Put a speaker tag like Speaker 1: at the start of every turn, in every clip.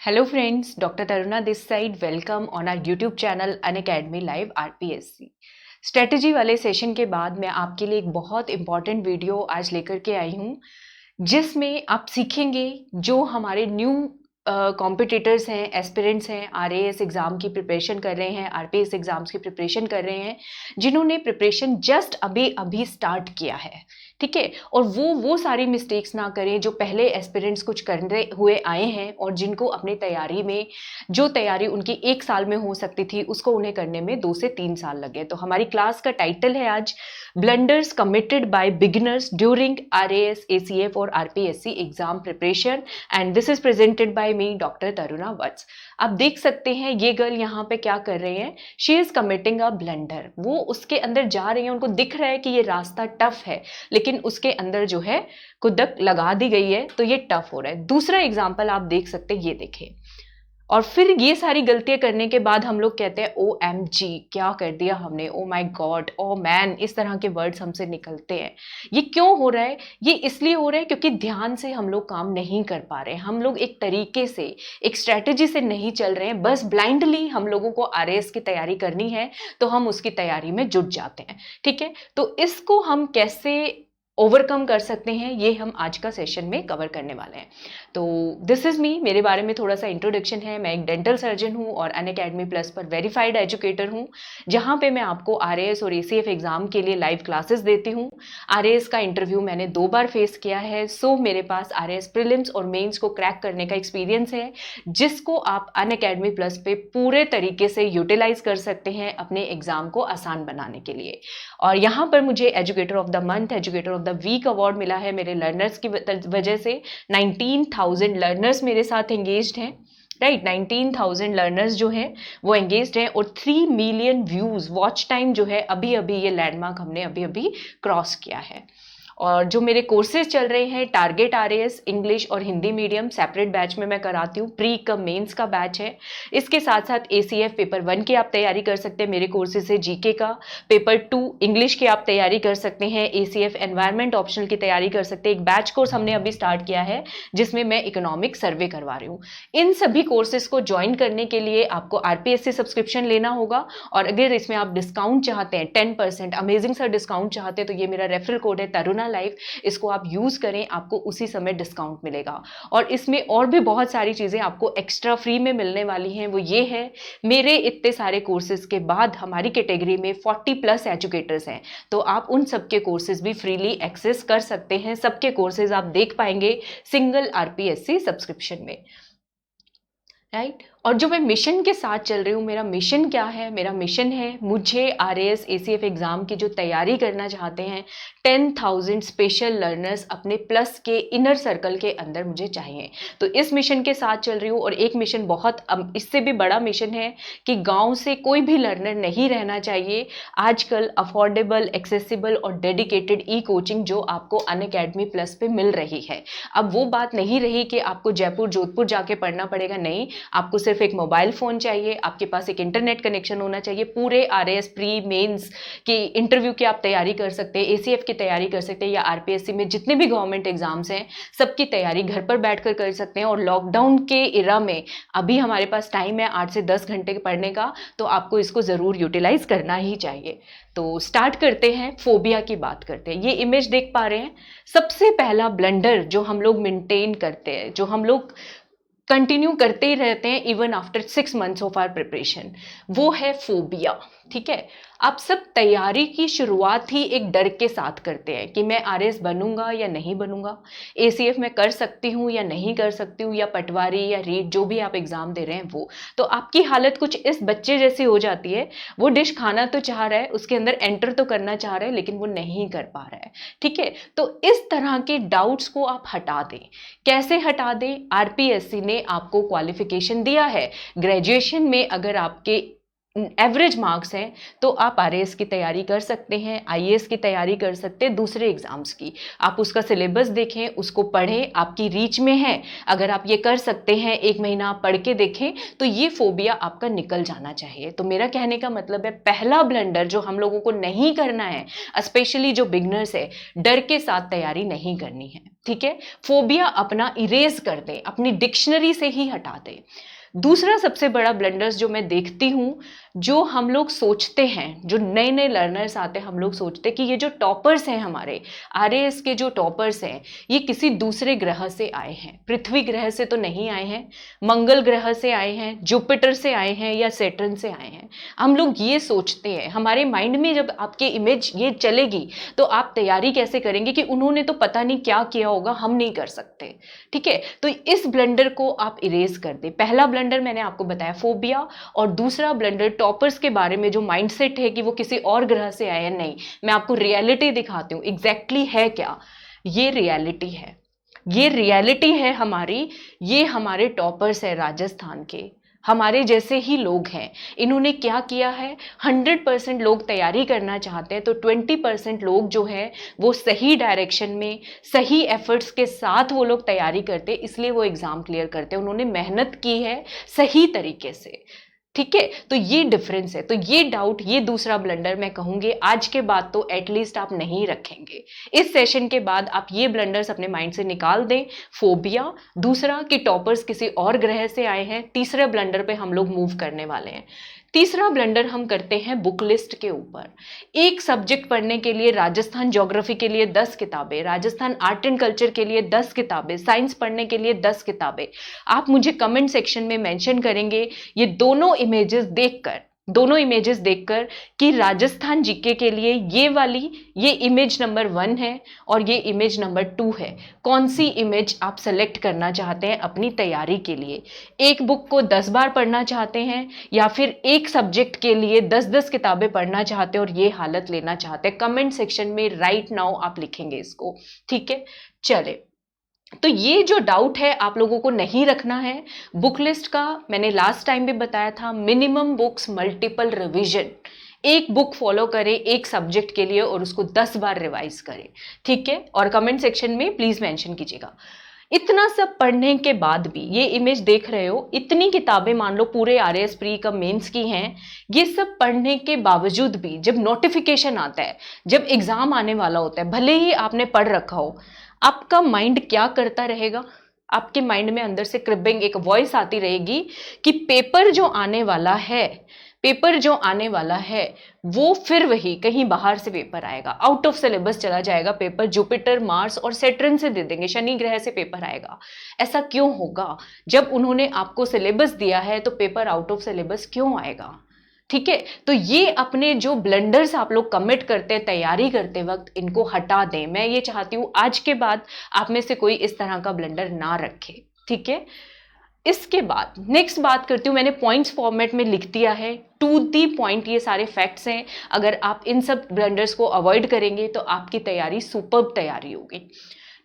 Speaker 1: Hello friends, Dr. Taruna this side. Welcome on our YouTube channel Unacademy Live RPSC. Strategy वाले session के बाद मैं आपके लिए एक बहुत इंपॉर्टेंट वीडियो आज लेकर के आई हूँ जिसमें आप सीखेंगे जो हमारे न्यू कॉम्पिटिटर्स हैं, एस्पिरेंट्स हैं, आरएएस एग्ज़ाम की प्रिपरेशन कर रहे हैं, आरपीएस एग्ज़ाम्स की प्रिपरेशन कर रहे हैं, जिन्होंने प्रिपरेशन जस्ट अभी अभी स्टार्ट किया है, ठीक है। और वो सारी मिस्टेक्स ना करें जो पहले एस्पिरेंट्स कुछ करने हुए आए हैं और जिनको अपनी तैयारी में जो तैयारी उनकी 1 साल में हो सकती थी उसको उन्हें करने में 2 से 3 साल लगे। तो हमारी क्लास का टाइटल है आज blunders committed by beginners during RAS, ACF और RPSC exam preparation and this is presented by me doctor Taruna Vats. आप देख सकते हैं ये गर्ल यहाँ पे क्या कर रहे हैं, she is committing a blunder. वो उसके अंदर जा रही है, उनको दिख रहा है कि ये रास्ता टफ है लेकिन उसके अंदर जो है कुदक लगा दी गई है तो ये टफ हो रहा है। दूसरा एग्जाम्पल आप देख सकते हैं, ये देखें। और फिर ये सारी गलतियां करने के बाद हम लोग कहते हैं OMG क्या कर दिया हमने, oh my God, oh man, इस तरह के वर्ड्स हमसे निकलते हैं। ये क्यों हो रहा है? ये इसलिए हो रहा है क्योंकि ध्यान से हम लोग काम नहीं कर पा रहे हैं, हम लोग एक तरीके से, एक स्ट्रैटेजी से नहीं चल रहे हैं। बस ब्लाइंडली हम लोगों को आरएएस की तैयारी करनी है तो हम उसकी तैयारी में जुट जाते हैं, ठीक है। तो इसको हम कैसे ओवरकम कर सकते हैं ये हम आज का सेशन में कवर करने वाले हैं। तो दिस इज मी, मेरे बारे में थोड़ा सा इंट्रोडक्शन है। मैं एक डेंटल सर्जन हूँ और अनअकैडमी प्लस पर वेरीफाइड एजुकेटर हूँ, जहाँ पे मैं आपको आरएएस और एसीएफ एग्जाम के लिए लाइव क्लासेस देती हूँ। आरएएस का इंटरव्यू मैंने 2 बार फेस किया है, सो मेरे पास आरएएस प्रीलिम्स और मेंस को क्रैक करने का एक्सपीरियंस है, जिसको आप अनअकैडमी प्लस पे पूरे तरीके से यूटिलाइज कर सकते हैं अपने एग्जाम को आसान बनाने के लिए। और यहाँ पर मुझे educator of the month, educator of the week award मिला है मेरे लर्नर्स की वजह से। 19,000 लर्नर्स मेरे साथ एंगेज्ड हैं, राइट। 19,000 लर्नर्स जो हैं वो एंगेज्ड हैं और 3 मिलियन व्यूज, वॉच टाइम जो है अभी अभी ये लैंडमार्क हमने अभी अभी क्रॉस किया है। और जो मेरे कोर्सेज चल रहे हैं, टारगेट आरएएस इंग्लिश और हिंदी मीडियम सेपरेट बैच में मैं कराती हूँ, प्री कम मेंस का बैच है। इसके साथ साथ एसीएफ पेपर 1 की आप तैयारी कर सकते हैं मेरे कोर्सेज से, जीके का पेपर 2 इंग्लिश की आप तैयारी कर सकते हैं, एसीएफ एनवायरमेंट ऑप्शनल की तैयारी कर सकते हैं। एक बैच कोर्स हमने अभी स्टार्ट किया है जिसमें मैं इकोनॉमिक सर्वे करवा रही हूँ। इन सभी कोर्सेज को ज्वाइन करने के लिए आपको आरपीएससी सब्सक्रिप्शन लेना होगा और अगर इसमें आप डिस्काउंट चाहते हैं 10%, अमेजिंग सा डिस्काउंट चाहते हैं, तो ये मेरा रेफरल कोड है तरुणा लाइव, इसको आप यूज करें, आपको उसी समय डिस्काउंट मिलेगा। और इसमें और भी बहुत सारी चीजें आपको एक्स्ट्रा फ्री में मिलने वाली हैं। वो ये है, मेरे इतने सारे कोर्सेज के बाद हमारी कैटेगरी में 40+ एजुकेटर्स हैं, तो आप उन सबके कोर्सेज भी फ्रीली एक्सेस कर सकते हैं। सबके कोर्सेज आप देख पाएंगे सिंगल आरपीएससी सब्सक्रिप्शन में, राइट। और जो मैं मिशन के साथ चल रही हूँ, मेरा मिशन क्या है? मेरा मिशन है, मुझे आरएएस एसीएफ एग्जाम की जो तैयारी करना चाहते हैं 10,000 स्पेशल लर्नर्स अपने प्लस के इनर सर्कल के अंदर मुझे चाहिए। तो इस मिशन के साथ चल रही हूँ। और एक मिशन बहुत इससे भी बड़ा मिशन है कि गाँव से कोई भी लर्नर नहीं रहना चाहिए। आजकल अफोर्डेबल, एक्सेसिबल और डेडिकेटेड ई कोचिंग जो आपको अनअकैडमी प्लस पे मिल रही है, अब वो बात नहीं रही कि आपको जयपुर जोधपुर जाके पढ़ना पड़ेगा। नहीं, आपको सिर्फ एक मोबाइल फोन चाहिए, आपके पास एक इंटरनेट कनेक्शन होना चाहिए। पूरे आरएएस प्री मेंस की इंटरव्यू की आप तैयारी कर सकते हैं, एसीएफ की तैयारी कर सकते हैं, या आरपीएससी में जितने भी गवर्नमेंट एग्जाम्स हैं सबकी तैयारी घर पर बैठकर कर सकते हैं। और लॉकडाउन के इरा में अभी हमारे पास टाइम है 8 से 10 घंटे पढ़ने का, तो आपको इसको जरूर यूटिलाइज करना ही चाहिए। तो स्टार्ट करते हैं, फोबिया की बात करते हैं। ये इमेज देख पा रहे हैं, सबसे पहला ब्लंडर जो हम लोग मेंटेन करते हैं, जो हम लोग कंटिन्यू करते ही रहते हैं even after 6 months of our preparation, वो है फोबिया, ठीक है। आप सब तैयारी की शुरुआत ही एक डर के साथ करते हैं कि मैं आरएएस बनूंगा या नहीं बनूंगा, एसीएफ में कर सकती हूँ या नहीं कर सकती हूँ, या पटवारी या रीट जो भी आप एग्जाम दे रहे हैं वो। तो आपकी हालत कुछ इस बच्चे जैसी हो जाती है, वो डिश खाना तो चाह रहा है, उसके अंदर एंटर तो करना चाह रहा है लेकिन वो नहीं कर पा रहा है, ठीक है। तो इस तरह के डाउट्स को आप हटा दें। कैसे हटा दें? आरपीएससी ने आपको क्वालिफिकेशन दिया है, ग्रेजुएशन में अगर आपके एवरेज मार्क्स हैं तो आप आरएएस की तैयारी कर सकते हैं, आईएएस की तैयारी कर सकते हैं, दूसरे एग्जाम्स की। आप उसका सिलेबस देखें, उसको पढ़ें, आपकी रीच में है, अगर आप ये कर सकते हैं, 1 महीना आप पढ़ के देखें तो ये फोबिया आपका निकल जाना चाहिए। तो मेरा कहने का मतलब है, पहला ब्लंडर जो हम लोगों को नहीं करना है, स्पेशली जो बिगनर्स है, डर के साथ तैयारी नहीं करनी है। ठीक है, फोबिया अपना इरेज कर दें, अपनी डिक्शनरी से ही हटा दें। दूसरा सबसे बड़ा ब्लंडर्स जो मैं देखती हूँ, जो हम लोग सोचते हैं, जो नए नए लर्नर्स आते हैं, हम लोग सोचते हैं कि ये जो टॉपर्स हैं हमारे आरएएस के, जो टॉपर्स हैं, ये किसी दूसरे ग्रह से आए हैं, पृथ्वी ग्रह से तो नहीं आए हैं, मंगल ग्रह से आए हैं, जुपिटर से आए हैं या सैटर्न से आए हैं। हम लोग ये सोचते हैं, हमारे माइंड में जब आपके इमेज ये चलेगी तो आप तैयारी कैसे करेंगे कि उन्होंने तो पता नहीं क्या किया होगा, हम नहीं कर सकते। ठीक है, तो इस ब्लंडर को आप इरेज कर दें। पहला ब्लंडर मैंने आपको बताया फोबिया, और दूसरा ब्लंडर टॉपर्स के बारे में जो माइंडसेट है कि वो किसी और ग्रह से आए हैं। नहीं, मैं आपको रियलिटी दिखाती हूँ, एग्जैक्टली है क्या, ये रियलिटी है, ये रियलिटी है हमारी। ये हमारे टॉपर्स है राजस्थान के, हमारे जैसे ही लोग हैं। इन्होंने क्या किया है, 100% लोग तैयारी करना चाहते हैं तो 20% लोग जो है वो सही डायरेक्शन में, सही एफर्ट्स के साथ वो लोग तैयारी करते, इसलिए वो एग्जाम क्लियर करते। उन्होंने मेहनत की है सही तरीके से। ठीक है, तो ये डिफरेंस है। तो ये डाउट, ये दूसरा ब्लंडर मैं कहूंगी आज के बाद तो एटलीस्ट आप नहीं रखेंगे। इस सेशन के बाद आप ये ब्लंडर्स अपने माइंड से निकाल दें। फोबिया, दूसरा कि टॉपर्स किसी और ग्रह से आए हैं, तीसरे ब्लंडर पे हम लोग मूव करने वाले हैं। तीसरा ब्लंडर हम करते हैं बुक लिस्ट के ऊपर। एक सब्जेक्ट पढ़ने के लिए राजस्थान ज्योग्राफी के लिए 10 किताबें, राजस्थान आर्ट एंड कल्चर के लिए 10 किताबें, साइंस पढ़ने के लिए 10 किताबें। आप मुझे कमेंट सेक्शन में मेंशन करेंगे ये दोनों इमेजेस देखकर कि राजस्थान जीके के लिए ये वाली, ये इमेज नंबर 1 है और ये इमेज नंबर 2 है। कौन सी इमेज आप सेलेक्ट करना चाहते हैं अपनी तैयारी के लिए? एक बुक को 10 बार पढ़ना चाहते हैं या फिर एक सब्जेक्ट के लिए 10-10 किताबें पढ़ना चाहते हैं और ये हालत लेना चाहते हैं? कमेंट सेक्शन में राइट नाउ आप लिखेंगे इसको। ठीक है, चले। तो ये जो डाउट है आप लोगों को नहीं रखना है। बुक लिस्ट का मैंने लास्ट टाइम भी बताया था, मिनिमम बुक्स मल्टीपल रिवीजन। एक बुक फॉलो करें एक सब्जेक्ट के लिए और उसको 10 बार रिवाइज करें। ठीक है, और कमेंट सेक्शन में प्लीज मेंशन कीजिएगा। इतना सब पढ़ने के बाद भी, ये इमेज देख रहे हो, इतनी किताबें मान लो पूरे आरएएस प्री का मेंस की हैं, ये सब पढ़ने के बावजूद भी जब नोटिफिकेशन आता है, जब एग्जाम आने वाला होता है, भले ही आपने पढ़ रखा हो, आपका माइंड क्या करता रहेगा? आपके माइंड में अंदर से क्रिबिंग एक वॉइस आती रहेगी कि पेपर जो आने वाला है, पेपर जो आने वाला है वो फिर वही कहीं बाहर से पेपर आएगा, आउट ऑफ सिलेबस चला जाएगा पेपर, जुपिटर, मार्स और सैटर्न से दे देंगे, शनि ग्रह से पेपर आएगा। ऐसा क्यों होगा? जब उन्होंने आपको सिलेबस दिया है तो पेपर आउट ऑफ सिलेबस क्यों आएगा? ठीक है, तो ये अपने जो ब्लंडर्स आप लोग कमिट करते हैं तैयारी करते वक्त, इनको हटा दें। मैं ये चाहती हूं आज के बाद आप में से कोई इस तरह का ब्लंडर ना रखे। ठीक है, इसके बाद नेक्स्ट बात करती हूँ, मैंने पॉइंट्स फॉर्मेट में लिख दिया है, टू दी पॉइंट ये सारे फैक्ट्स हैं। अगर आप इन सब ब्लंडर्स को अवॉइड करेंगे तो आपकी तैयारी सुपर्ब तैयारी होगी।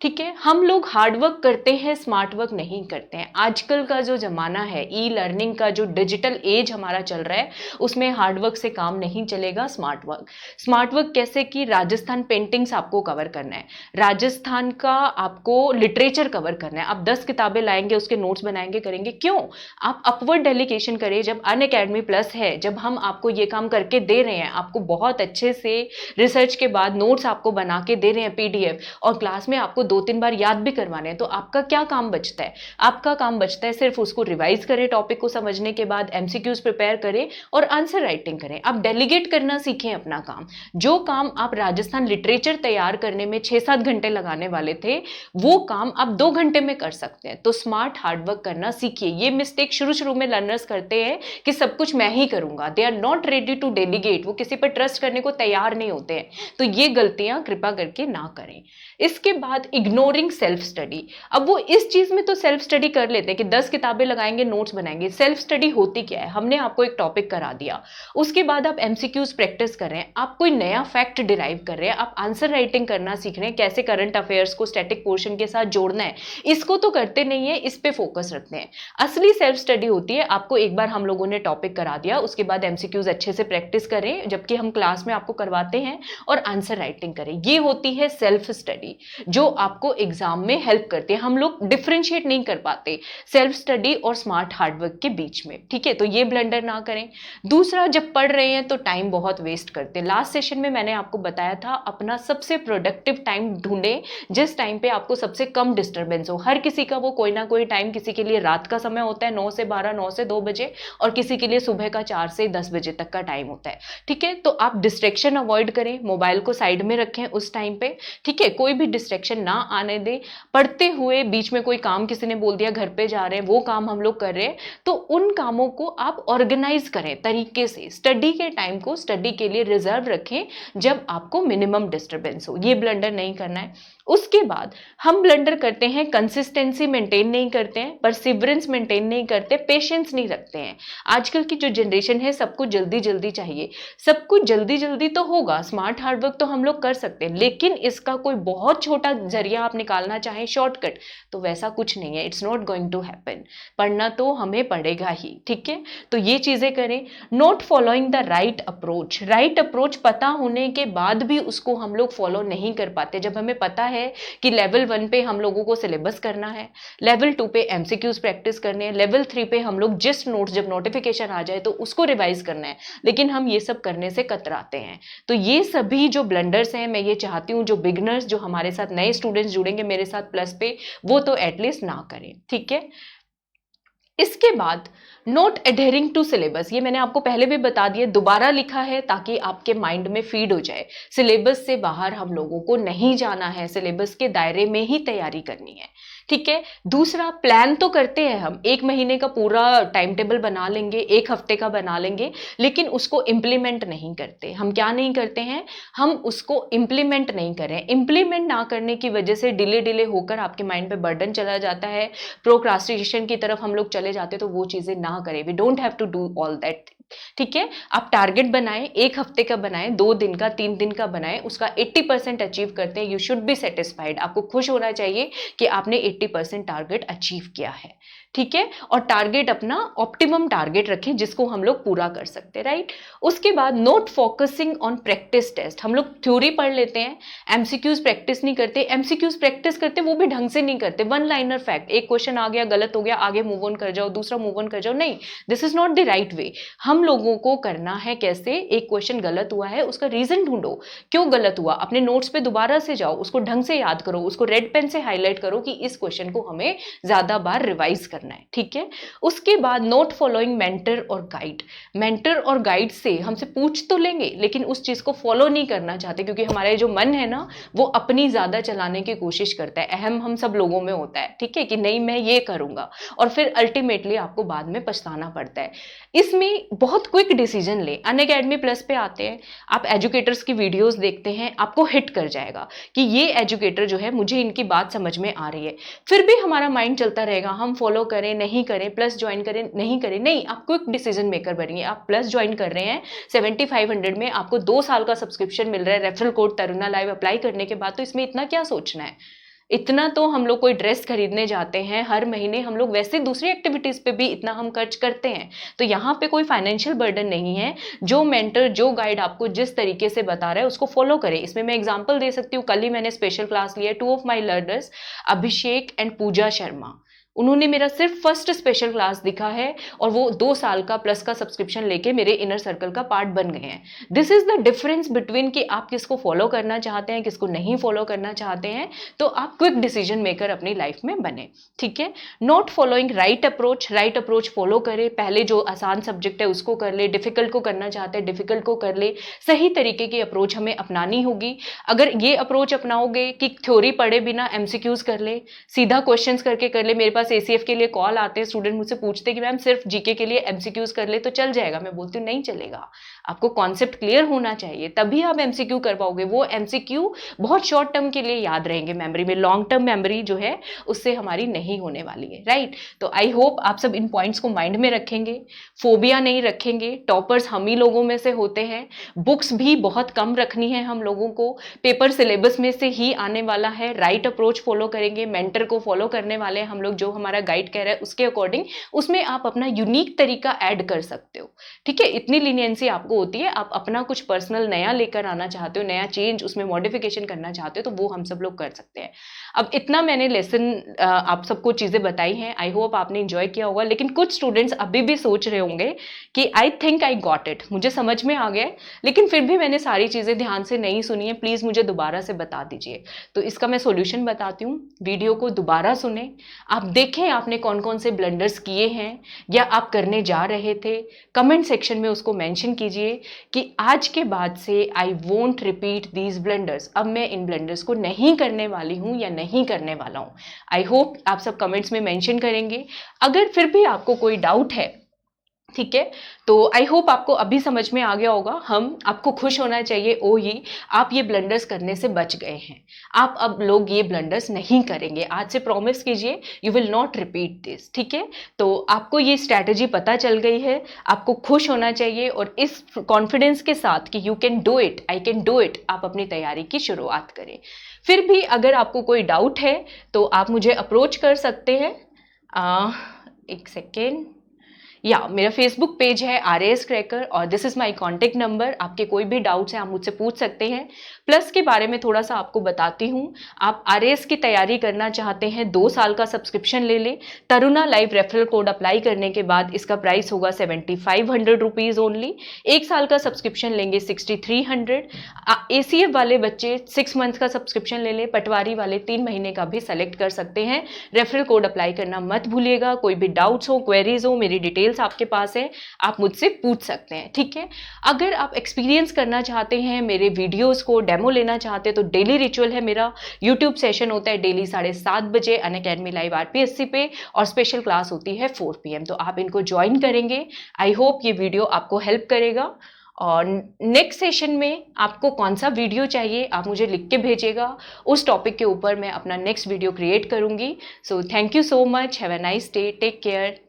Speaker 1: ठीक है, हम लोग हार्डवर्क करते हैं, स्मार्ट वर्क नहीं करते हैं। आजकल का जो ज़माना है, ई लर्निंग का जो डिजिटल एज हमारा चल रहा है, उसमें हार्डवर्क से काम नहीं चलेगा, स्मार्ट वर्क कैसे कि राजस्थान पेंटिंग्स आपको कवर करना है, राजस्थान का आपको लिटरेचर कवर करना है। आप 10 किताबें लाएंगे, उसके नोट्स बनाएंगे, करेंगे, क्यों? आप अपवर्ड डेलीगेशन करें। जब अनअकैडमी प्लस है, जब हम आपको ये काम करके दे रहे हैं, आपको बहुत अच्छे से रिसर्च के बाद नोट्स आपको बना के दे रहे हैं PDF, और क्लास में आपको 2-3 बार याद भी करवाने हैं, तो आपका क्या काम बचता है? आपका काम बचता है सिर्फ उसको रिवाइज करें, टॉपिक को समझने के बाद MCQs प्रिपेयर करें और आंसर राइटिंग करें। आप डेलीगेट करना सीखें अपना काम। जो काम आप राजस्थान लिटरेचर तैयार करने में 6-7 घंटे लगाने वाले थे, वो काम आप 2 घंटे में कर सकते हैं। तो स्मार्ट हार्डवर्क करना सीखिए। ये मिस्टेक शुरू में लर्नर्स करते हैं कि सब कुछ मैं ही करूंगा, they are not ready to delegate, वो किसी पर ट्रस्ट करने को तैयार नहीं होते हैं। तो ये गलतियां कृपा करके ना करें। इसके बाद इग्नोरिंग सेल्फ स्टडी। अब वो इस चीज में तो सेल्फ स्टडी कर लेते हैं कि 10 किताबें लगाएंगे, नोट्स बनाएंगे। सेल्फ स्टडी होती क्या है? हमने आपको एक टॉपिक करा दिया, उसके बाद आप एमसीक्यूज प्रैक्टिस कर रहे हैं, आप कोई नया फैक्ट डिराइव कर रहे हैं, आप आंसर राइटिंग करना सीख रहे हैं, कैसे करंट अफेयर्स को स्टैटिक पोर्शन के साथ जोड़ना है, इसको तो करते नहीं है, इस पे फोकस रखते हैं। असली सेल्फ स्टडी होती है, आपको एक बार हम लोगों ने टॉपिक करा दिया, उसके बाद एमसीक्यूज अच्छे से प्रैक्टिस करें जबकि हम क्लास में आपको करवाते हैं, और आंसर राइटिंग करें। ये होती है सेल्फ स्टडी जो आपको एग्जाम में हेल्प करती है। हम लोग डिफरेंशिएट नहीं कर पाते सेल्फ स्टडी और स्मार्ट हार्डवर्क के बीच में, ठीक है? तो ये ब्लंडर ना करें। दूसरा, जब पढ़ रहे हैं तो टाइम बहुत वेस्ट करते हैं। लास्ट सेशन में मैंने आपको बताया था अपना सबसे प्रोडक्टिव टाइम ढूंढें जिस टाइम पे आपको सबसे कम डिस्टर्बेंस हो। हर किसी का वो कोई ना कोई टाइम, किसी के लिए रात का समय होता है 9 से 12, 9 से 2 बजे, और किसी के लिए सुबह का 4 से 10 बजे तक का टाइम होता है, ठीक है? तो आप डिस्ट्रैक्शन अवॉइड करें, मोबाइल को साइड में रखें उस टाइम पे, ठीक है? कोई भी डिस्ट्रैक्शन ना आने दें। पढ़ते हुए बीच में कोई काम किसी ने बोल दिया, घर पे जा रहे हैं, वो काम हम लोग कर रहे हैं, तो उन कामों को आप ऑर्गेनाइज करें तरीके से। स्टडी के टाइम को स्टडी के लिए रिजर्व रखें जब आपको मिनिमम डिस्टर्बेंस हो। ये ब्लंडर नहीं करना है। उसके बाद हम ब्लंडर करते हैं, कंसिस्टेंसी मेंटेन नहीं करते हैं, परसिवरेंस मेंटेन नहीं करते, पेशेंस नहीं रखते हैं। आजकल की जो जनरेशन है, सबको जल्दी जल्दी चाहिए, सब कुछ जल्दी जल्दी तो होगा। स्मार्ट हार्डवर्क तो हम लोग कर सकते हैं, लेकिन इसका कोई बहुत छोटा जरिया आप निकालना चाहें, शॉर्टकट, तो वैसा कुछ नहीं है। It's not going to happen. पढ़ना तो हमें पड़ेगा ही, ठीक है? तो ये चीजें करें। Not following the right approach. Right approach पता होने के बाद भी उसको हम लोग फॉलो नहीं कर पाते। जब हमें पता है कि लेवल 1 पे हम लोगों को सिलेबस करना है, लेवल 2 पे एमसीक्यूज प्रैक्टिस करने हैं, लेवल 3 पे हम लोग जिस नोट्स, जब नोटिफिकेशन आ जाए तो उसको रिवाइज करना है, लेकिन हम ये सब करने से कतराते हैं। तो ये सभी जो ब्लंडर्स हैं, मैं ये चाहती हूँ जो बिगनर्स, जो हमारे साथ नए स्टूडेंट्स जुड़ेंगे मेरे साथ प्लस पे, वो तो एटलीस्ट ना करें, ठीक है? इसके बाद नोट एडहेरिंग टू सिलेबस, ये मैंने आपको पहले भी बता दिया, दोबारा लिखा है ताकि आपके माइंड में फीड हो जाए। सिलेबस से बाहर हम लोगों को नहीं जाना है, सिलेबस के दायरे में ही तैयारी करनी है, ठीक है? दूसरा, प्लान तो करते हैं हम, 1 महीने का पूरा टाइम टेबल बना लेंगे, 1 हफ्ते का बना लेंगे, लेकिन उसको इम्प्लीमेंट नहीं करते। हम क्या नहीं करते हैं? हम उसको इम्प्लीमेंट नहीं करें। इम्प्लीमेंट ना करने की वजह से डिले होकर आपके माइंड पे बर्डन चला जाता है, प्रोक्रास्टिनेशन की तरफ हम लोग चले जाते हैं। तो वो चीजें ना करें। We don't have to do all that, ठीक है? आप टारगेट बनाएं, 1 हफ्ते का बनाएं, 2 दिन का, 3 दिन का बनाएं, उसका 80% अचीव करते हैं, यू शुड बी सेटिस्फाइड। आपको खुश होना चाहिए कि आपने 80% टारगेट अचीव किया है, ठीक है? और टारगेट अपना ऑप्टिमम टारगेट रखें जिसको हम लोग पूरा कर सकते हैं, राइट? उसके बाद not focusing on practice test. हम लोग थ्योरी पढ़ लेते हैं, एमसीक्यूज प्रैक्टिस नहीं करते। एमसीक्यूज प्रैक्टिस करते वो भी ढंग से नहीं करते, 1 लाइनर फैक्ट, एक क्वेश्चन आ गया, गलत हो गया, आगे मूव ऑन कर जाओ, दूसरा मूव ऑन कर जाओ। नहीं, this is not the right way. हम लोगों को करना है कैसे? एक क्वेश्चन गलत हुआ है, उसका रीजन ढूंढो, क्यों गलत हुआ, अपने नोट्स पे दोबारा से जाओ, उसको ढंग से याद करो, उसको रेड पेन से हाईलाइट करो कि इस क्वेश्चन को हमें ज्यादा बार रिवाइज करना है, ठीक है? उसके बाद नोट फॉलोइंग मेंटर और गाइड। मेंटर और गाइड से हमसे पूछ तो लेंगे, लेकिन उस चीज को फॉलो नहीं करना चाहते, क्योंकि हमारे जो मन है ना, वो अपनी ज्यादा चलाने की कोशिश करता है। अहम हम सब लोगों में होता है, ठीक है, कि नहीं मैं ये करूंगा, और फिर अल्टीमेटली आपको बाद में पछताना पड़ता है। इसमें बहुत क्विक डिसीजन ले। अनअकैडमी प्लस पे आते हैं, आप एजुकेटर्स की वीडियोस देखते हैं, आपको हिट कर जाएगा कि ये एजुकेटर जो है, मुझे इनकी बात समझ में आ रही है। फिर भी हमारा माइंड चलता रहेगा, हम फॉलो करें नहीं करें, प्लस ज्वाइन करें नहीं करें। नहीं, आप क्विक डिसीजन मेकर बनिए। आप प्लस ज्वाइन कर रहे हैं, 7500 में आपको 2 साल का सब्सक्रिप्शन मिल रहा है referral code Taruna live apply करने के बाद, तो इसमें इतना क्या सोचना है? इतना तो हम लोग कोई ड्रेस खरीदने जाते हैं हर महीने, हम लोग वैसे दूसरी एक्टिविटीज पे भी इतना हम खर्च करते हैं, तो यहाँ पे कोई फाइनेंशियल बर्डन नहीं है। जो मेंटर, जो गाइड आपको जिस तरीके से बता रहा है उसको फॉलो करें। इसमें मैं एग्जांपल दे सकती हूँ, कल ही मैंने स्पेशल क्लास लिया है, 2 of my learners, Abhishek and Pooja Sharma. उन्होंने मेरा सिर्फ फर्स्ट स्पेशल क्लास दिखा है और वो 2 साल का प्लस का सब्सक्रिप्शन लेके मेरे इनर सर्कल का पार्ट बन गए हैं। This is the difference between कि आप किसको फॉलो करना चाहते हैं, किसको नहीं फॉलो करना चाहते हैं। तो आप क्विक डिसीजन मेकर अपनी लाइफ में बने, ठीक है? Not following right approach. Right approach follow करें, पहले जो आसान सब्जेक्ट है उसको कर ले, डिफिकल्ट को करना चाहते हैं डिफिकल्ट को कर ले। सही तरीके की अप्रोच हमें अपनानी होगी। अगर ये अप्रोच अपनाओगे कि थ्योरी पढ़े बिना एमसीक्यूज कर ले, सीधा क्वेश्चंस करके कर ले, मेरे पास पास ACF के लिए कॉल आते हैं, स्टूडेंट मुझसे पूछते कि मैम सिर्फ जीके के लिए MCQs कर ले तो चल जाएगा। मैं बोलती हूँ नहीं चलेगा, आपको कॉन्सेप्ट क्लियर होना चाहिए, तभी आप MCQ कर पाओगे। वो MCQ बहुत शॉर्ट टर्म के लिए याद रहेंगे मेमोरी में, लॉन्ग टर्म मेमोरी जो है उससे हमारी नहीं होने वाली है, राइट। तो आई होप आप सब इन पॉइंट्स को माइंड में रखेंगे, फोबिया नहीं रखेंगे। टॉपर्स हम ही लोगों में से होते हैं। बुक्स भी बहुत कम रखनी है हम लोगों को, पेपर सिलेबस में से ही आने वाला है। राइट अप्रोच फॉलो करेंगे, मेंटर को फॉलो करने वाले हैं हम लोग, जो हमारा गाइड कह रहा है उसके अकॉर्डिंग उसमें आप अपना यूनिक तरीका ऐड कर सकते हो, ठीक है। इतनी लीनियंसी आपको होती है। आप अपना कुछ पर्सनल नया लेकर आना चाहते हो, नया चेंज उसमें मॉडिफिकेशन करना चाहते हो, तो वो हम सब लोग कर सकते हैं। अब इतना मैंने लेसन आप सबको चीजें बताई हैं, आई होप आपने एंजॉय किया होगा। लेकिन कुछ स्टूडेंट्स अभी भी सोच रहे होंगे कि I think I got it, मुझे समझ में आ गया, लेकिन फिर भी मैंने सारी चीजें ध्यान से नहीं सुनी है, प्लीज मुझे दोबारा से बता दीजिए। तो इसका मैं सॉल्यूशन बताती हूँ। वीडियो को दोबारा सुने, आप देखें आपने कौन कौन से ब्लंडर्स किए हैं या आप करने जा रहे थे। कमेंट सेक्शन में उसको मेंशन कीजिए कि आज के बाद से I won't repeat these blunders, अब मैं इन ब्लंडर्स को नहीं करने वाली हूँ या नहीं करने वाला हूँ। आई होप आप सब कमेंट्स में मेंशन करेंगे। अगर फिर भी आपको कोई डाउट है, ठीक है, तो आई होप आपको अभी समझ में आ गया होगा। हम आपको खुश होना चाहिए, ओ ही आप ये ब्लंडर्स करने से बच गए हैं, आप अब लोग ये ब्लंडर्स नहीं करेंगे। आज से प्रॉमिस कीजिए you will not repeat this, ठीक है। तो आपको ये स्ट्रैटेजी पता चल गई है, आपको खुश होना चाहिए और इस कॉन्फिडेंस के साथ कि you can do it, I can do it, आप अपनी तैयारी की शुरुआत करें। फिर भी अगर आपको कोई डाउट है तो आप मुझे अप्रोच कर सकते हैं। एक सेकेंड, या मेरा फेसबुक पेज है RAS क्रैकर और this is my contact number. आपके कोई भी डाउट्स हैं आप मुझसे पूछ सकते हैं। प्लस के बारे में थोड़ा सा आपको बताती हूँ। आप RAS की तैयारी करना चाहते हैं, 2 साल का सब्सक्रिप्शन ले लें। Taruna live referral code apply करने के बाद इसका प्राइस होगा 7500 रुपीज़ ओनली। 1 साल का सब्सक्रिप्शन लेंगे 6300। ACF वाले बच्चे 6 मंथ का सब्सक्रिप्शन ले लें, पटवारी वाले 3 महीने का भी सेलेक्ट कर सकते हैं। रेफरल कोड अप्लाई करना मत भूलिएगा। कोई भी डाउट्स हो, क्वेरीज हो, मेरी डिटेल्स आपके पास है, आप मुझसे पूछ सकते हैं, ठीक है। अगर आप एक्सपीरियंस करना चाहते हैं, मेरे वीडियोस को डेमो लेना चाहते हैं, तो डेली रिचुअल है मेरा, यूट्यूब सेशन होता है डेली 7:30 बजे अनअकैडमी लाइव RPSC पे, और स्पेशल क्लास होती है 4 PM। तो आप इनको ज्वाइन करेंगे। आई होप ये वीडियो आपको हेल्प करेगा। और नेक्स्ट सेशन में आपको कौन सा वीडियो चाहिए आप मुझे लिख के भेजिएगा, उस टॉपिक के ऊपर मैं अपना नेक्स्ट वीडियो क्रिएट करूंगी। So thank you so much, have a nice day, take care.